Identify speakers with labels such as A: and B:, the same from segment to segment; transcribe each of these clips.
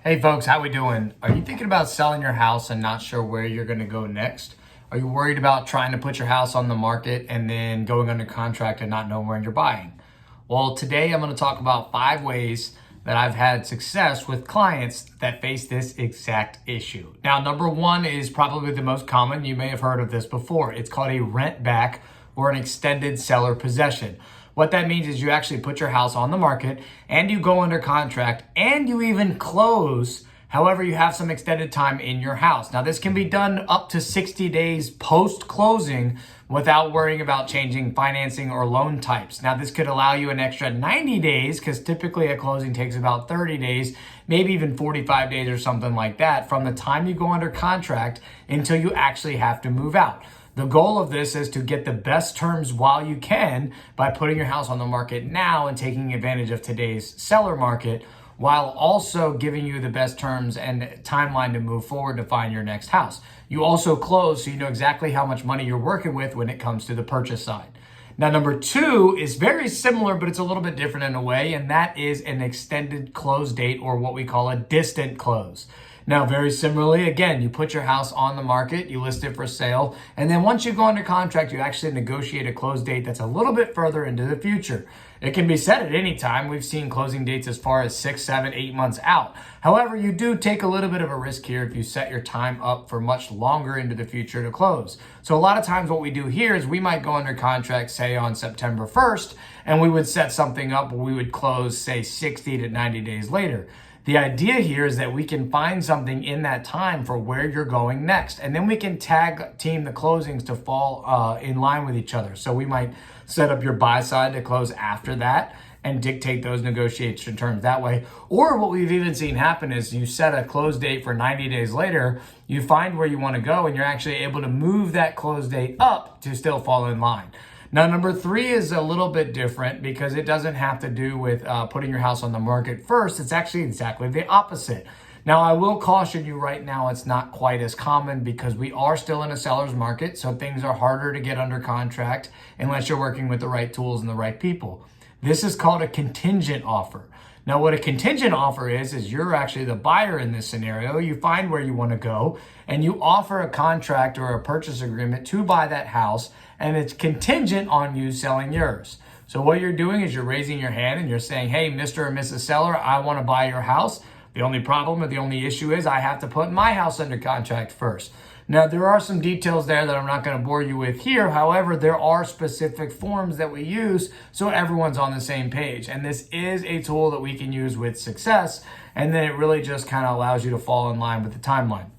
A: Hey folks, how we doing? Are you thinking about selling your house and not sure where you're going to go next? Are you worried about trying to put your house on the market and then going under contract and not knowing where you're buying? Well, today I'm going to talk about 5 ways that I've had success with clients that face this exact issue. Now, number 1 is probably the most common. You may have heard of this before. It's called a rent back or an extended seller possession. What that means is you actually put your house on the market and you go under contract and you even close. However, you have some extended time in your house. Now, this can be done up to 60 days post-closing without worrying about changing financing or loan types. Now, this could allow you an extra 90 days because typically a closing takes about 30 days, maybe even 45 days or something like that from the time you go under contract until you actually have to move out. The goal of this is to get the best terms while you can by putting your house on the market now and taking advantage of today's seller market, while also giving you the best terms and timeline to move forward to find your next house. You also close so you know exactly how much money you're working with when it comes to the purchase side. Now, number 2 is very similar, but it's a little bit different in a way, and that is an extended close date, or what we call a distant close. Now, very similarly, again, you put your house on the market, you list it for sale, and then once you go under contract, you actually negotiate a close date that's a little bit further into the future. It can be set at any time. We've seen closing dates as far as 6, 7, 8 months out. However, you do take a little bit of a risk here if you set your time up for much longer into the future to close. So a lot of times what we do here is we might go under contract, say on September 1st, and we would set something up where we would close, say 60 to 90 days later. The idea here is that we can find something in that time for where you're going next. And then we can tag team the closings to fall in line with each other. So we might set up your buy side to close after that and dictate those negotiation terms that way. Or what we've even seen happen is you set a close date for 90 days later, you find where you want to go, and you're actually able to move that close date up to still fall in line. Now, number 3 is a little bit different because it doesn't have to do with putting your house on the market first. It's actually exactly the opposite. Now, I will caution you right now, it's not quite as common because we are still in a seller's market, so things are harder to get under contract unless you're working with the right tools and the right people. This is called a contingent offer. Now, what a contingent offer is you're actually the buyer in this scenario. You find where you want to go and you offer a contract or a purchase agreement to buy that house, and it's contingent on you selling yours. So what you're doing is you're raising your hand and you're saying, hey, Mr. or Mrs. Seller, I want to buy your house. The only problem or the only issue is I have to put my house under contract first. Now, there are some details there that I'm not going to bore you with here. However, there are specific forms that we use so everyone's on the same page. And this is a tool that we can use with success. And then it really just kind of allows you to fall in line with the timeline.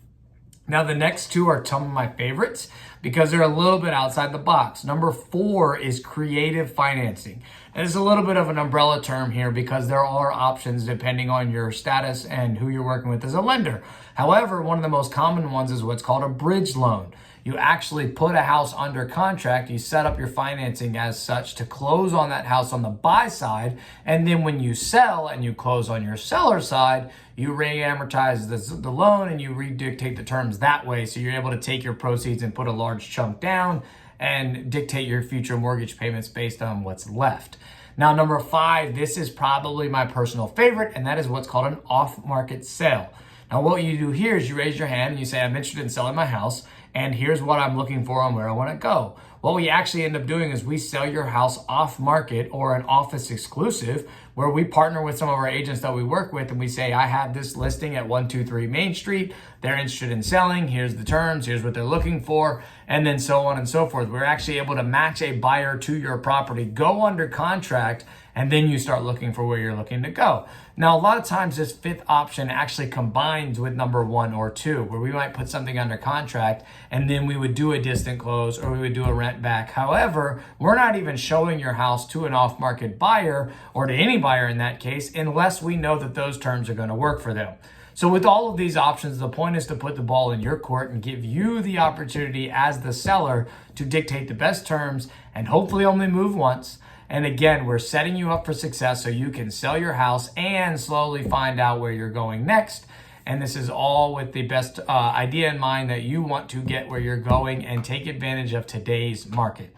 A: Now, the next 2 are some of my favorites because they're a little bit outside the box. Number 4 is creative financing. And it's a little bit of an umbrella term here because there are options depending on your status and who you're working with as a lender. However, one of the most common ones is what's called a bridge loan. You actually put a house under contract, you set up your financing as such to close on that house on the buy side, and then when you sell and you close on your seller side, you re-amortize the loan and you redictate the terms that way, so you're able to take your proceeds and put a large chunk down and dictate your future mortgage payments based on what's left. Now, number 5, this is probably my personal favorite, and that is what's called an off-market sale. Now, what you do here is you raise your hand and you say, I'm interested in selling my house, and here's what I'm looking for and where I want to go. What we actually end up doing is we sell your house off market or an office exclusive, where we partner with some of our agents that we work with and we say, I have this listing at 123 Main Street. They're interested in selling. Here's the terms. Here's what they're looking for. And then so on and so forth. We're actually able to match a buyer to your property, go under contract, and then you start looking for where you're looking to go. Now, a lot of times this 5th option actually combines with number 1 or 2, where we might put something under contract and then we would do a distant close or we would do a rent back. However, we're not even showing your house to an off-market buyer or to any buyer in that case, unless we know that those terms are going to work for them. So with all of these options, the point is to put the ball in your court and give you the opportunity as the seller to dictate the best terms and hopefully only move once. And again, we're setting you up for success so you can sell your house and slowly find out where you're going next. And this is all with the best idea in mind that you want to get where you're going and take advantage of today's market.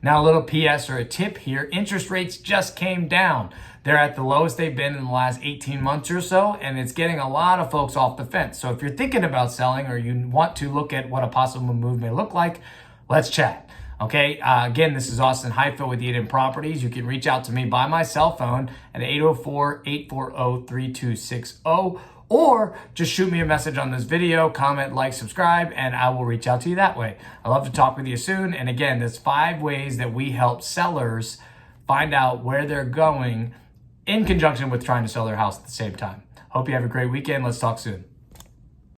A: Now, a little PS or a tip here, interest rates just came down. They're at the lowest they've been in the last 18 months or so, and it's getting a lot of folks off the fence. So if you're thinking about selling or you want to look at what a possible move may look like, let's chat. Okay, again, this is Austin Heifeld with Eden Properties. You can reach out to me by my cell phone at 804-840-3260, or just shoot me a message on this video, comment, like, subscribe, and I will reach out to you that way. I love to talk with you soon. And again, there's 5 ways that we help sellers find out where they're going in conjunction with trying to sell their house at the same time. Hope you have a great weekend. Let's talk soon.